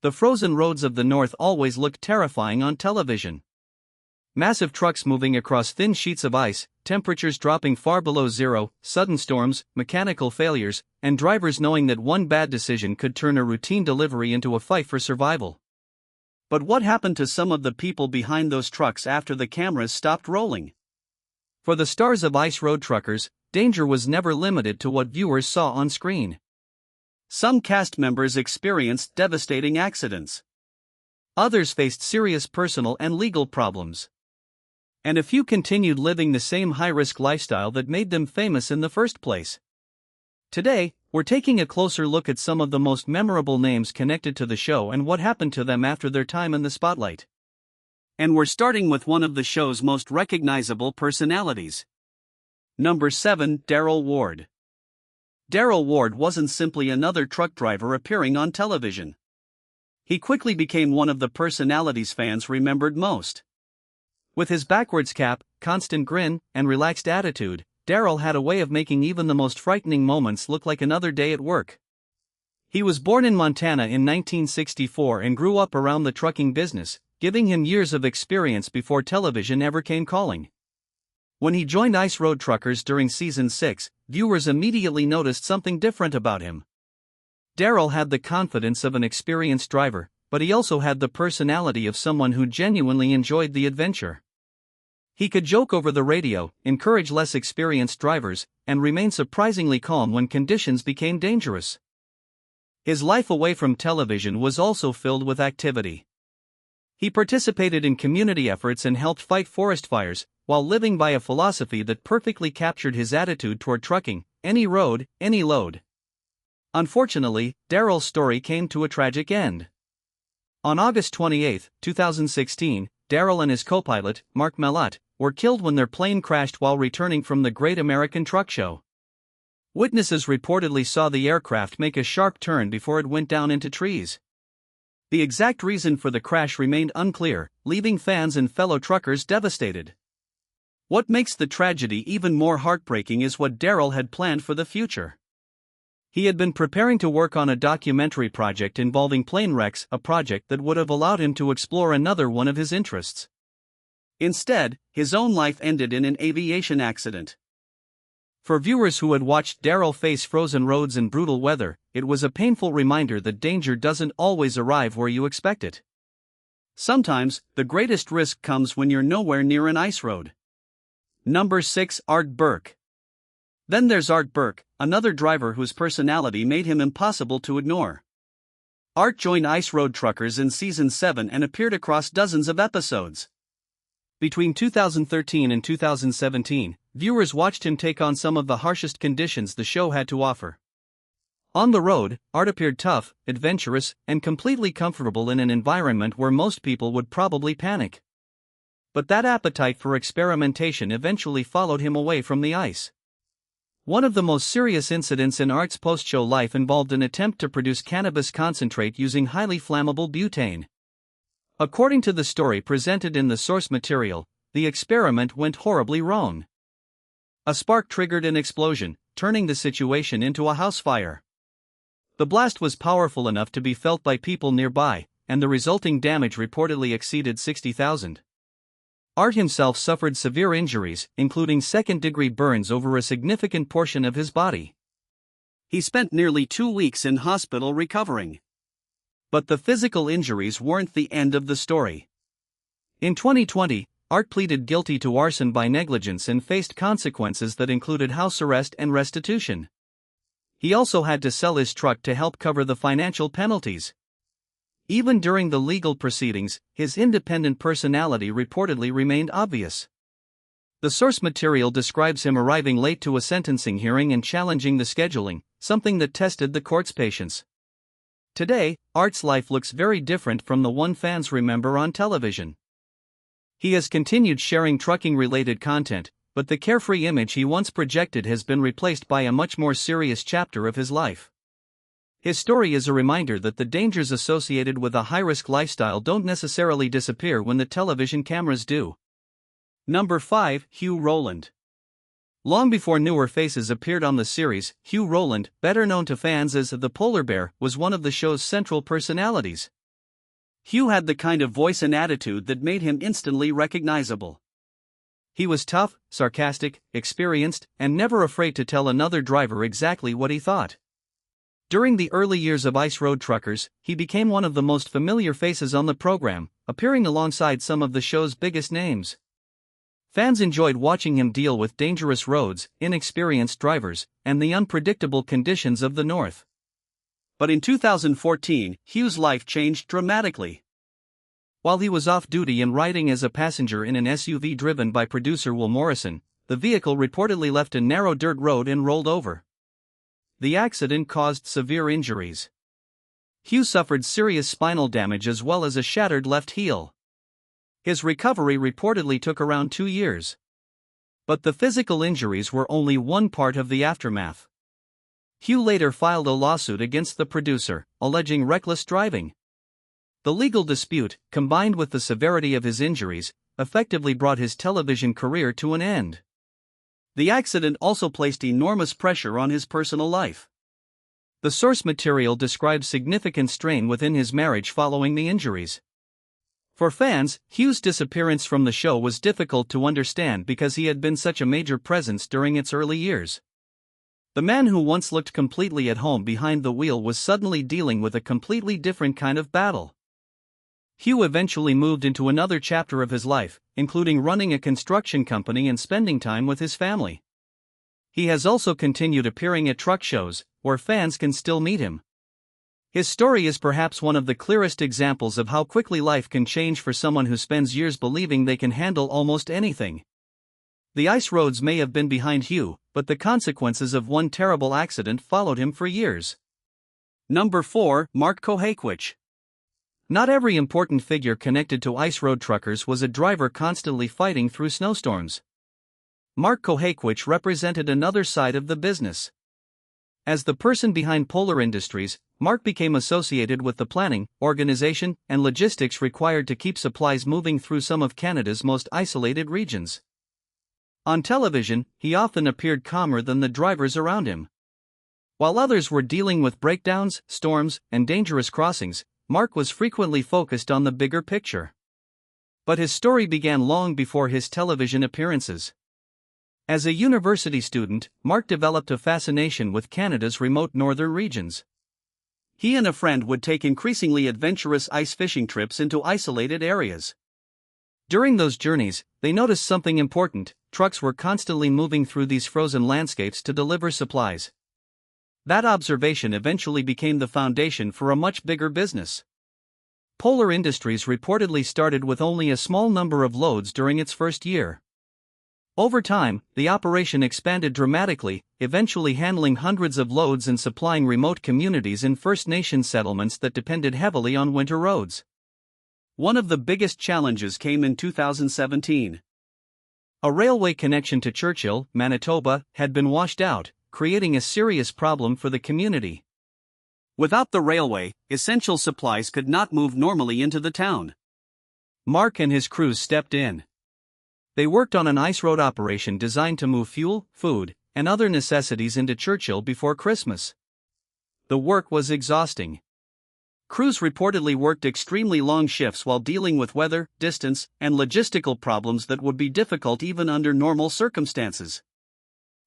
The frozen roads of the North always looked terrifying on television. Massive trucks moving across thin sheets of ice, temperatures dropping far below zero, sudden storms, mechanical failures, and drivers knowing that one bad decision could turn a routine delivery into a fight for survival. But what happened to some of the people behind those trucks after the cameras stopped rolling? For the stars of ice road truckers, danger was never limited to what viewers saw on screen. Some cast members experienced devastating accidents. Others faced serious personal and legal problems. And a few continued living the same high-risk lifestyle that made them famous in the first place. Today, we're taking a closer look at some of the most memorable names connected to the show and what happened to them after their time in the spotlight. And we're starting with one of the show's most recognizable personalities. Number 7, Darrell Ward. Darrell Ward wasn't simply another truck driver appearing on television. He quickly became one of the personalities fans remembered most. With his backwards cap, constant grin, and relaxed attitude, Darrell had a way of making even the most frightening moments look like another day at work. He was born in Montana in 1964 and grew up around the trucking business, giving him years of experience before television ever came calling. When he joined Ice Road Truckers during Season 6, viewers immediately noticed something different about him. Darrell had the confidence of an experienced driver, but he also had the personality of someone who genuinely enjoyed the adventure. He could joke over the radio, encourage less experienced drivers, and remain surprisingly calm when conditions became dangerous. His life away from television was also filled with activity. He participated in community efforts and helped fight forest fires, while living by a philosophy that perfectly captured his attitude toward trucking: any road, any load. Unfortunately, Darrell's story came to a tragic end. On August 28, 2016, Darrell and his co-pilot, Mark Mellott, were killed when their plane crashed while returning from the Great American Truck Show. Witnesses reportedly saw the aircraft make a sharp turn before it went down into trees. The exact reason for the crash remained unclear, leaving fans and fellow truckers devastated. What makes the tragedy even more heartbreaking is what Darrell had planned for the future. He had been preparing to work on a documentary project involving plane wrecks, a project that would have allowed him to explore another one of his interests. Instead, his own life ended in an aviation accident. For viewers who had watched Darrell face frozen roads and brutal weather, it was a painful reminder that danger doesn't always arrive where you expect it. Sometimes, the greatest risk comes when you're nowhere near an ice road. Number 6, Art Burke. Then there's Art Burke, another driver whose personality made him impossible to ignore. Art joined Ice Road Truckers in Season 7 and appeared across dozens of episodes. Between 2013 and 2017, viewers watched him take on some of the harshest conditions the show had to offer. On the road, Art appeared tough, adventurous, and completely comfortable in an environment where most people would probably panic. But that appetite for experimentation eventually followed him away from the ice. One of the most serious incidents in Art's post-show life involved an attempt to produce cannabis concentrate using highly flammable butane. According to the story presented in the source material, the experiment went horribly wrong. A spark triggered an explosion, turning the situation into a house fire. The blast was powerful enough to be felt by people nearby, and the resulting damage reportedly exceeded $60,000. Art himself suffered severe injuries, including second-degree burns over a significant portion of his body. He spent nearly 2 weeks in hospital recovering. But the physical injuries weren't the end of the story. In 2020, Art pleaded guilty to arson by negligence and faced consequences that included house arrest and restitution. He also had to sell his truck to help cover the financial penalties. Even during the legal proceedings, his independent personality reportedly remained obvious. The source material describes him arriving late to a sentencing hearing and challenging the scheduling, something that tested the court's patience. Today, Art's life looks very different from the one fans remember on television. He has continued sharing trucking-related content, but the carefree image he once projected has been replaced by a much more serious chapter of his life. His story is a reminder that the dangers associated with a high-risk lifestyle don't necessarily disappear when the television cameras do. Number 5, Hugh Rowland. Long before newer faces appeared on the series, Hugh Rowland, better known to fans as the Polar Bear, was one of the show's central personalities. Hugh had the kind of voice and attitude that made him instantly recognizable. He was tough, sarcastic, experienced, and never afraid to tell another driver exactly what he thought. During the early years of Ice Road Truckers, he became one of the most familiar faces on the program, appearing alongside some of the show's biggest names. Fans enjoyed watching him deal with dangerous roads, inexperienced drivers, and the unpredictable conditions of the North. But in 2014, Hugh's life changed dramatically. While he was off duty and riding as a passenger in an SUV driven by producer Will Morrison, the vehicle reportedly left a narrow dirt road and rolled over. The accident caused severe injuries. Hugh suffered serious spinal damage as well as a shattered left heel. His recovery reportedly took around 2 years. But the physical injuries were only one part of the aftermath. Hugh later filed a lawsuit against the producer, alleging reckless driving. The legal dispute, combined with the severity of his injuries, effectively brought his television career to an end. The accident also placed enormous pressure on his personal life. The source material describes significant strain within his marriage following the injuries. For fans, Hugh's disappearance from the show was difficult to understand because he had been such a major presence during its early years. The man who once looked completely at home behind the wheel was suddenly dealing with a completely different kind of battle. Hugh eventually moved into another chapter of his life, including running a construction company and spending time with his family. He has also continued appearing at truck shows, where fans can still meet him. His story is perhaps one of the clearest examples of how quickly life can change for someone who spends years believing they can handle almost anything. The ice roads may have been behind Hugh, but the consequences of one terrible accident followed him for years. Number 4, Mark Kohaykewych. Not every important figure connected to ice road truckers was a driver constantly fighting through snowstorms. Mark Kohaykewych represented another side of the business. As the person behind Polar Industries, Mark became associated with the planning, organization, and logistics required to keep supplies moving through some of Canada's most isolated regions. On television, he often appeared calmer than the drivers around him. While others were dealing with breakdowns, storms, and dangerous crossings, Mark was frequently focused on the bigger picture. But his story began long before his television appearances. As a university student, Mark developed a fascination with Canada's remote northern regions. He and a friend would take increasingly adventurous ice fishing trips into isolated areas. During those journeys, they noticed something important: trucks were constantly moving through these frozen landscapes to deliver supplies. That observation eventually became the foundation for a much bigger business. Polar Industries reportedly started with only a small number of loads during its first year. Over time, the operation expanded dramatically, eventually handling hundreds of loads and supplying remote communities in First Nations settlements that depended heavily on winter roads. One of the biggest challenges came in 2017. A railway connection to Churchill, Manitoba, had been washed out, creating a serious problem for the community. Without the railway, essential supplies could not move normally into the town. Mark and his crews stepped in. They worked on an ice road operation designed to move fuel, food, and other necessities into Churchill before Christmas. The work was exhausting. Crews reportedly worked extremely long shifts while dealing with weather, distance, and logistical problems that would be difficult even under normal circumstances.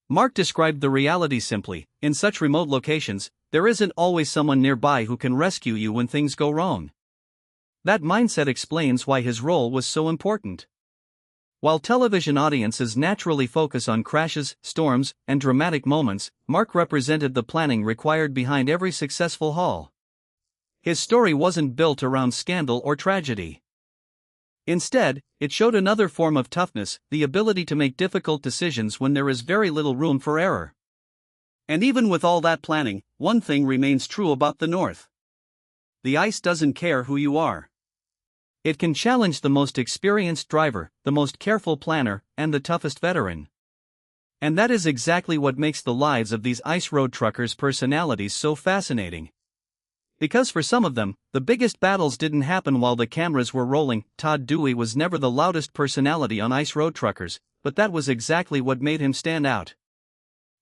Mark described the reality simply: in such remote locations, there isn't always someone nearby who can rescue you when things go wrong. That mindset explains why his role was so important. While television audiences naturally focus on crashes, storms, and dramatic moments, Mark represented the planning required behind every successful haul. His story wasn't built around scandal or tragedy. Instead, it showed another form of toughness: the ability to make difficult decisions when there is very little room for error. And even with all that planning, one thing remains true about the North. The ice doesn't care who you are. It can challenge the most experienced driver, the most careful planner, and the toughest veteran. And that is exactly what makes the lives of these ice road truckers' personalities so fascinating. Because for some of them, the biggest battles didn't happen while the cameras were rolling. Todd Dewey was never the loudest personality on ice road truckers, but that was exactly what made him stand out.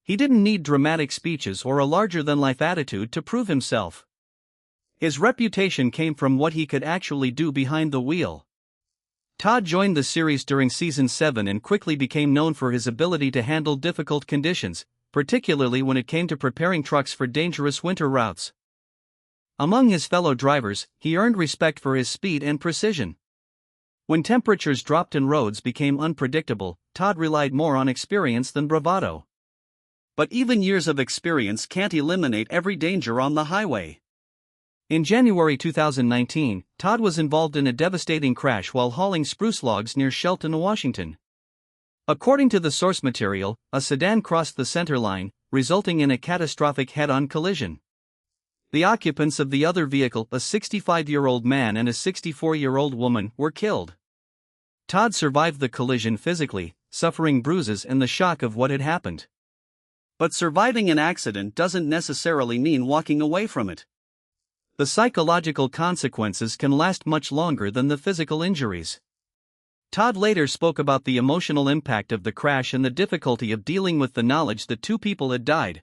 He didn't need dramatic speeches or a larger-than-life attitude to prove himself. His reputation came from what he could actually do behind the wheel. Todd joined the series during season 7 and quickly became known for his ability to handle difficult conditions, particularly when it came to preparing trucks for dangerous winter routes. Among his fellow drivers, he earned respect for his speed and precision. When temperatures dropped and roads became unpredictable, Todd relied more on experience than bravado. But even years of experience can't eliminate every danger on the highway. In January 2019, Todd was involved in a devastating crash while hauling spruce logs near Shelton, Washington. According to the source material, a sedan crossed the center line, resulting in a catastrophic head-on collision. The occupants of the other vehicle, a 65-year-old man and a 64-year-old woman, were killed. Todd survived the collision physically, suffering bruises and the shock of what had happened. But surviving an accident doesn't necessarily mean walking away from it. The psychological consequences can last much longer than the physical injuries. Todd later spoke about the emotional impact of the crash and the difficulty of dealing with the knowledge that 2 people had died.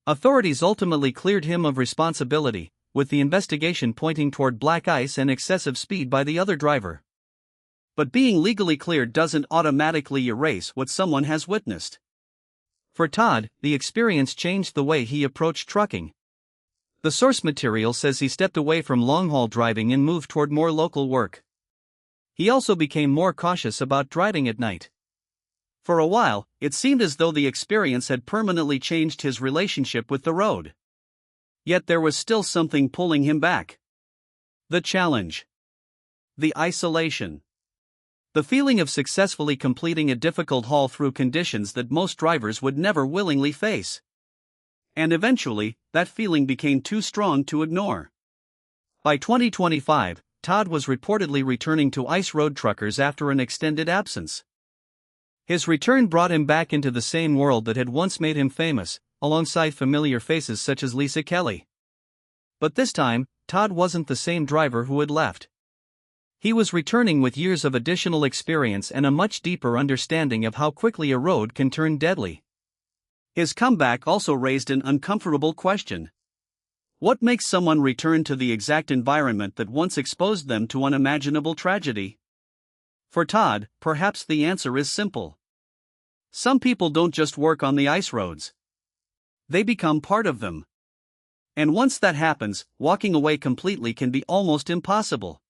Authorities ultimately cleared him of responsibility, with the investigation pointing toward black ice and excessive speed by the other driver. But being legally cleared doesn't automatically erase what someone has witnessed. For Todd, the experience changed the way he approached trucking. The source material says he stepped away from long-haul driving and moved toward more local work. He also became more cautious about driving at night. For a while, it seemed as though the experience had permanently changed his relationship with the road. Yet there was still something pulling him back. The challenge. The isolation. The feeling of successfully completing a difficult haul through conditions that most drivers would never willingly face. And eventually, that feeling became too strong to ignore. By 2025, Todd was reportedly returning to ice road truckers after an extended absence. His return brought him back into the same world that had once made him famous, alongside familiar faces such as Lisa Kelly. But this time, Todd wasn't the same driver who had left. He was returning with years of additional experience and a much deeper understanding of how quickly a road can turn deadly. His comeback also raised an uncomfortable question. What makes someone return to the exact environment that once exposed them to unimaginable tragedy? For Todd, perhaps the answer is simple. Some people don't just work on the ice roads. They become part of them. And once that happens, walking away completely can be almost impossible.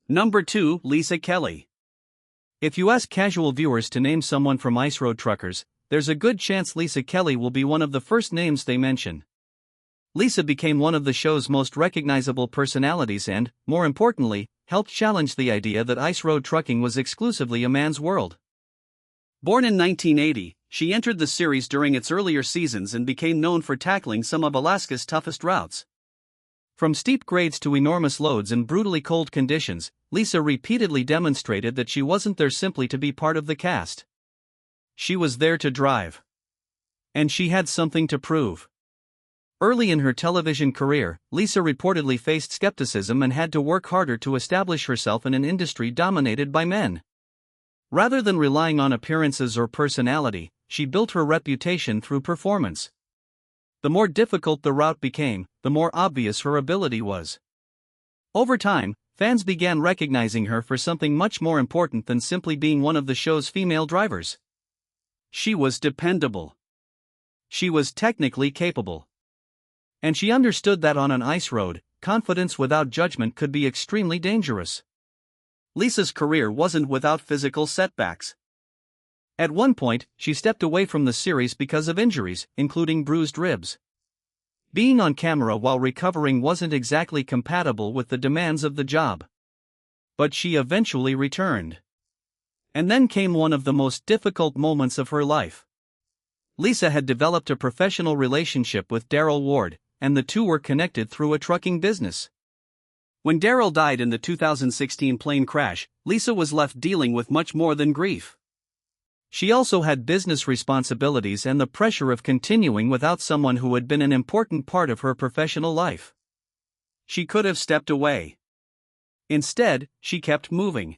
Number 2, Lisa Kelly. If you ask casual viewers to name someone from ice road truckers, there's a good chance Lisa Kelly will be one of the first names they mention. Lisa became one of the show's most recognizable personalities and, more importantly, helped challenge the idea that ice road trucking was exclusively a man's world. Born in 1980, she entered the series during its earlier seasons and became known for tackling some of Alaska's toughest routes. From steep grades to enormous loads and brutally cold conditions, Lisa repeatedly demonstrated that she wasn't there simply to be part of the cast. She was there to drive. And she had something to prove. Early in her television career, Lisa reportedly faced skepticism and had to work harder to establish herself in an industry dominated by men. Rather than relying on appearances or personality, she built her reputation through performance. The more difficult the route became, the more obvious her ability was. Over time, fans began recognizing her for something much more important than simply being one of the show's female drivers. She was dependable. She was technically capable. And she understood that on an ice road, confidence without judgment could be extremely dangerous. Lisa's career wasn't without physical setbacks. At one point, she stepped away from the series because of injuries, including bruised ribs. Being on camera while recovering wasn't exactly compatible with the demands of the job. But she eventually returned. And then came one of the most difficult moments of her life. Lisa had developed a professional relationship with Darrell Ward, and the two were connected through a trucking business. When Darrell died in the 2016 plane crash, Lisa was left dealing with much more than grief. She also had business responsibilities and the pressure of continuing without someone who had been an important part of her professional life. She could have stepped away. Instead, she kept moving.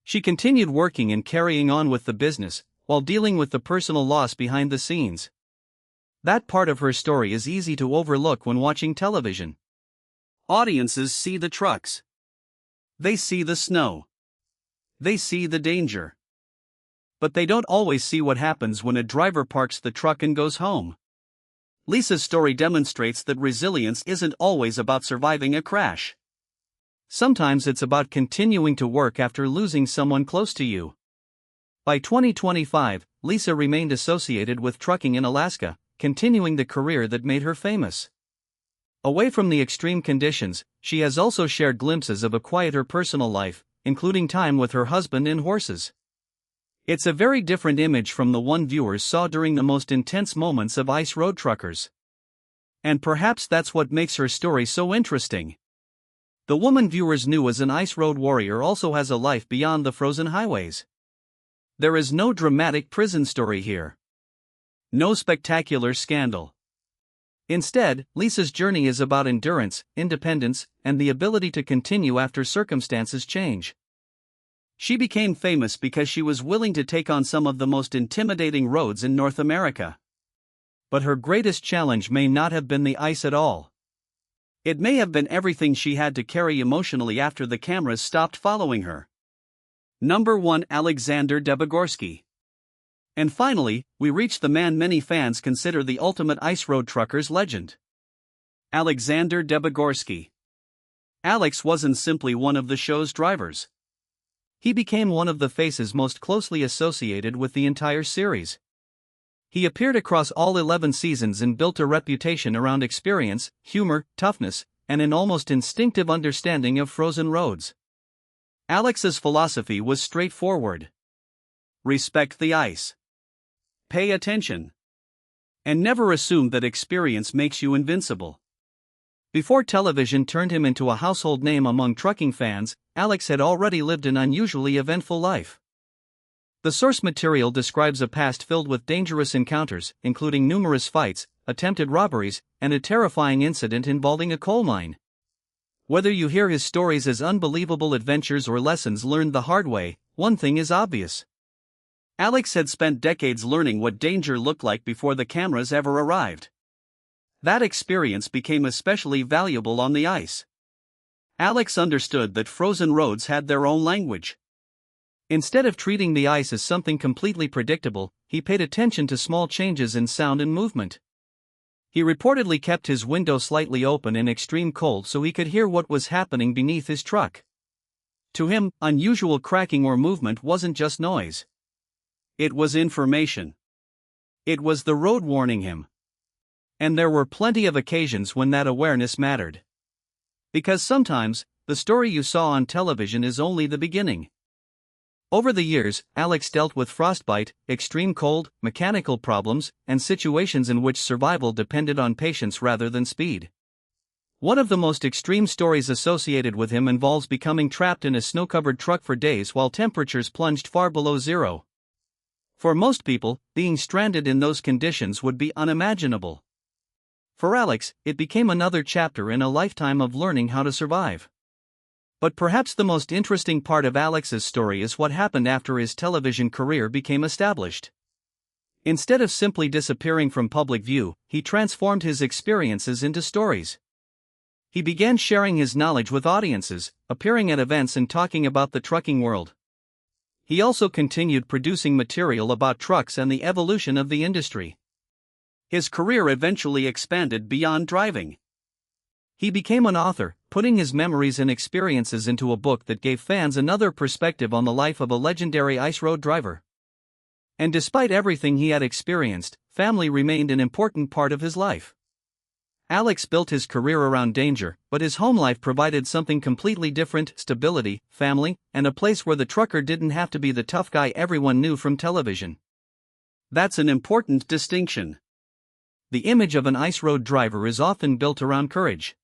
She continued working and carrying on with the business, while dealing with the personal loss behind the scenes. That part of her story is easy to overlook when watching television. Audiences see the trucks. They see the snow. They see the danger. But they don't always see what happens when a driver parks the truck and goes home. Lisa's story demonstrates that resilience isn't always about surviving a crash. Sometimes it's about continuing to work after losing someone close to you. By 2025, Lisa remained associated with trucking in Alaska, continuing the career that made her famous. Away from the extreme conditions, she has also shared glimpses of a quieter personal life, including time with her husband and horses. It's a very different image from the one viewers saw during the most intense moments of ice road truckers. And perhaps that's what makes her story so interesting. The woman viewers knew as an ice road warrior also has a life beyond the frozen highways. There is no dramatic prison story here. No spectacular scandal. Instead, Lisa's journey is about endurance, independence, and the ability to continue after circumstances change. She became famous because she was willing to take on some of the most intimidating roads in North America. But her greatest challenge may not have been the ice at all. It may have been everything she had to carry emotionally after the cameras stopped following her. Number 1, Alexander Debogorski. And finally, we reach the man many fans consider the ultimate ice road trucker's legend. Alexander Debogorski. Alex wasn't simply one of the show's drivers. He became one of the faces most closely associated with the entire series. He appeared across all 11 seasons and built a reputation around experience, humor, toughness, and an almost instinctive understanding of frozen roads. Alex's philosophy was straightforward. Respect the ice. Pay attention. And never assume that experience makes you invincible. Before television turned him into a household name among trucking fans, Alex had already lived an unusually eventful life. The source material describes a past filled with dangerous encounters, including numerous fights, attempted robberies, and a terrifying incident involving a coal mine. Whether you hear his stories as unbelievable adventures or lessons learned the hard way, one thing is obvious. Alex had spent decades learning what danger looked like before the cameras ever arrived. That experience became especially valuable on the ice. Alex understood that frozen roads had their own language. Instead of treating the ice as something completely predictable, he paid attention to small changes in sound and movement. He reportedly kept his window slightly open in extreme cold so he could hear what was happening beneath his truck. To him, unusual cracking or movement wasn't just noise. It was information. It was the road warning him. And there were plenty of occasions when that awareness mattered. Because sometimes, the story you saw on television is only the beginning. Over the years, Alex dealt with frostbite, extreme cold, mechanical problems, and situations in which survival depended on patience rather than speed. One of the most extreme stories associated with him involves becoming trapped in a snow-covered truck for days while temperatures plunged far below zero. For most people, being stranded in those conditions would be unimaginable. For Alex, it became another chapter in a lifetime of learning how to survive. But perhaps the most interesting part of Alex's story is what happened after his television career became established. Instead of simply disappearing from public view, he transformed his experiences into stories. He began sharing his knowledge with audiences, appearing at events and talking about the trucking world. He also continued producing material about trucks and the evolution of the industry. His career eventually expanded beyond driving. He became an author, putting his memories and experiences into a book that gave fans another perspective on the life of a legendary ice road driver. And despite everything he had experienced, family remained an important part of his life. Alex built his career around danger, but his home life provided something completely different: stability, family, and a place where the trucker didn't have to be the tough guy everyone knew from television. That's an important distinction. The image of an ice road driver is often built around courage.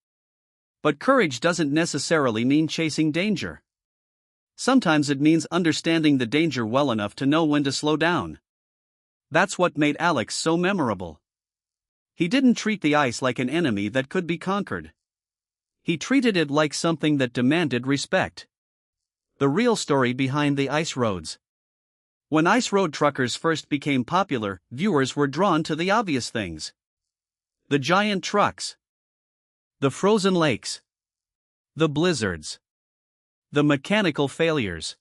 But courage doesn't necessarily mean chasing danger. Sometimes it means understanding the danger well enough to know when to slow down. That's what made Alex so memorable. He didn't treat the ice like an enemy that could be conquered. He treated it like something that demanded respect. The real story behind the ice roads. When ice road truckers first became popular, viewers were drawn to the obvious things. The giant trucks. The frozen lakes. The blizzards. The mechanical failures.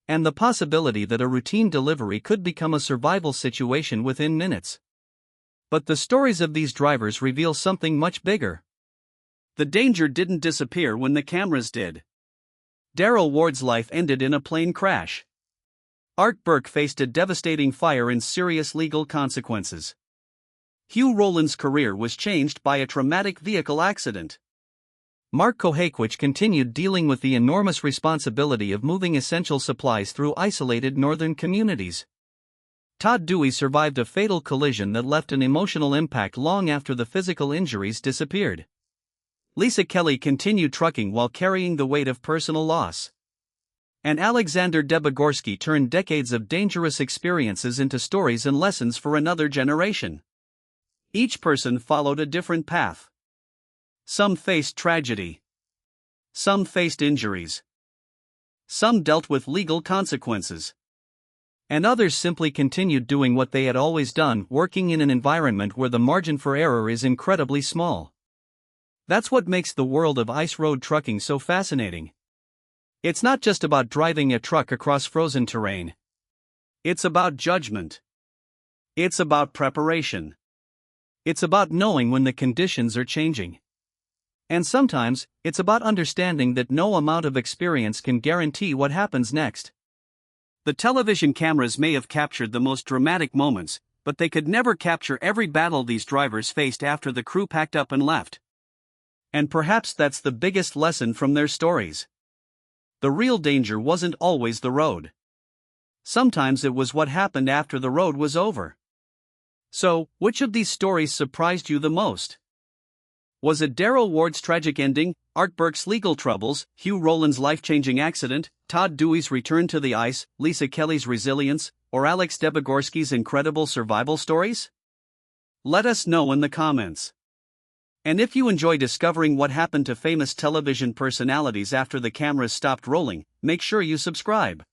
And the possibility that a routine delivery could become a survival situation within minutes. But the stories of these drivers reveal something much bigger. The danger didn't disappear when the cameras did. Darrell Ward's life ended in a plane crash. Burke faced a devastating fire and serious legal consequences. Hugh Rowland's career was changed by a traumatic vehicle accident. Kohaykewych continued dealing with the enormous responsibility of moving essential supplies through isolated northern communities. Todd Dewey survived a fatal collision that left an emotional impact long after the physical injuries disappeared. Lisa Kelly continued trucking while carrying the weight of personal loss. And Alexander Debogorski turned decades of dangerous experiences into stories and lessons for another generation. Each person followed a different path. Some faced tragedy. Some faced injuries. Some dealt with legal consequences. And others simply continued doing what they had always done, working in an environment where the margin for error is incredibly small. That's what makes the world of ice road trucking so fascinating. It's not just about driving a truck across frozen terrain. It's about judgment. It's about preparation. It's about knowing when the conditions are changing. And sometimes, it's about understanding that no amount of experience can guarantee what happens next. The television cameras may have captured the most dramatic moments, but they could never capture every battle these drivers faced after the crew packed up and left. And perhaps that's the biggest lesson from their stories. The real danger wasn't always the road. Sometimes it was what happened after the road was over. So, which of these stories surprised you the most? Was it Darrell Ward's tragic ending, Burke's legal troubles, Hugh Rowland's life-changing accident, Todd Dewey's return to the ice, Lisa Kelly's resilience, or Alex Debogorski's incredible survival stories? Let us know in the comments. And if you enjoy discovering what happened to famous television personalities after the cameras stopped rolling, make sure you subscribe.